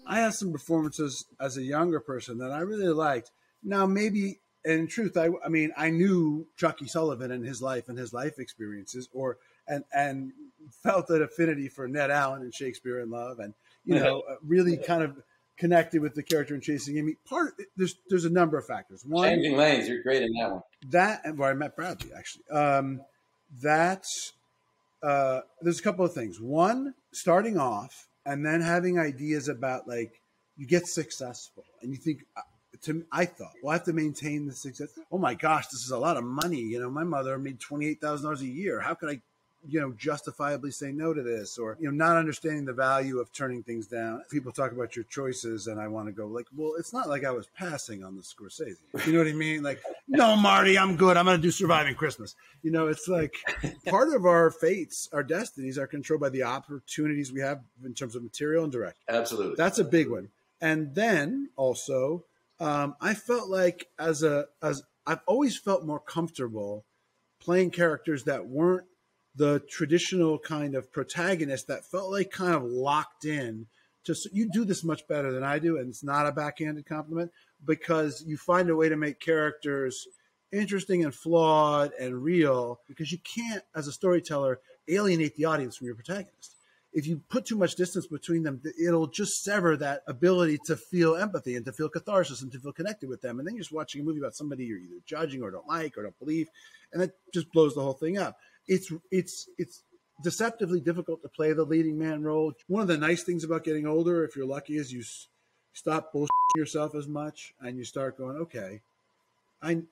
I had some performances as a younger person that I really liked. Now, maybe in truth, I mean, I knew Chucky Sullivan and his life experiences, and felt an affinity for Ned Allen and Shakespeare in Love, and really kind of connected with the character in Chasing Amy. There's a number of factors. One, Changing Lanes, you're great in that one. That, where I met Bradley, actually. There's a couple of things. One, starting off and then having ideas about, like, you get successful and you think, I thought, well, I have to maintain the success. Oh my gosh, this is a lot of money. My mother made $28,000 a year. How could I, justifiably say no to this? Or, not understanding the value of turning things down. People talk about your choices and I want to go like, well, it's not like I was passing on the Scorsese. You know what I mean? Like, no, Marty, I'm good. I'm going to do Surviving Christmas. It's like part of our fates, our destinies are controlled by the opportunities we have in terms of material and direction. Absolutely. That's a big one. And then also, I felt like I've always felt more comfortable playing characters that weren't the traditional kind of protagonist, that felt like kind of locked in. Just, you do this much better than I do, and it's not a backhanded compliment, because you find a way to make characters interesting and flawed and real, because you can't, as a storyteller, alienate the audience from your protagonist. If you put too much distance between them, it'll just sever that ability to feel empathy and to feel catharsis and to feel connected with them. And then you're just watching a movie about somebody you're either judging or don't like or don't believe, and that just blows the whole thing up. It's deceptively difficult to play the leading man role. One of the nice things about getting older, if you're lucky, is you stop bullshitting yourself as much and you start going, okay, I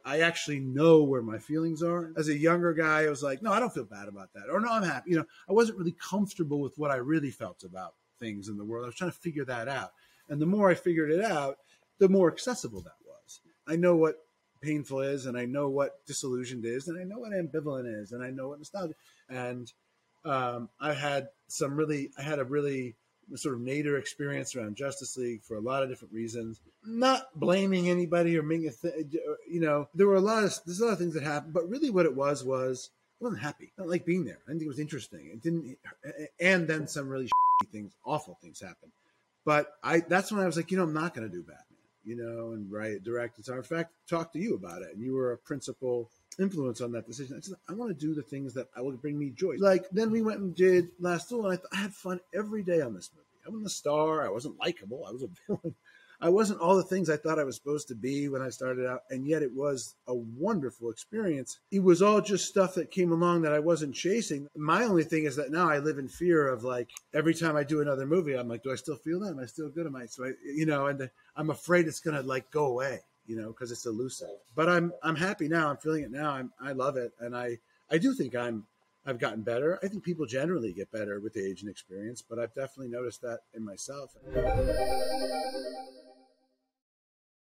actually know where my feelings are. As a younger guy, I was like, no, I don't feel bad about that. Or no, I'm happy. I wasn't really comfortable with what I really felt about things in the world. I was trying to figure that out. And the more I figured it out, the more accessible that was. I know what painful is, and I know what disillusioned is, and I know what ambivalent is, and I know what nostalgia. And I had a really sort of nadir experience around Justice League for a lot of different reasons. Not blaming anybody or making there's a lot of things that happened, but really what it was I wasn't happy. I didn't like being there. I didn't think it was interesting. It didn't, and then some really awful things happened. But that's when I was like, I'm not going to do Batman. And write, direct, and so in fact, talk to you about it. And you were a principal influence on that decision. I said, I want to do the things that will bring me joy. Like, then we went and did Last Duel, and I had fun every day on this movie. I wasn't a star. I wasn't likable. I was a villain. I wasn't all the things I thought I was supposed to be when I started out, and yet it was a wonderful experience. It was all just stuff that came along that I wasn't chasing. My only thing is that now I live in fear of, like, every time I do another movie, I'm like, do I still feel that? Am I still good? And I'm afraid it's going to, like, go away, because it's elusive. But I'm happy now. I'm feeling it now. I love it, and I do think I've gotten better. I think people generally get better with age and experience, but I've definitely noticed that in myself.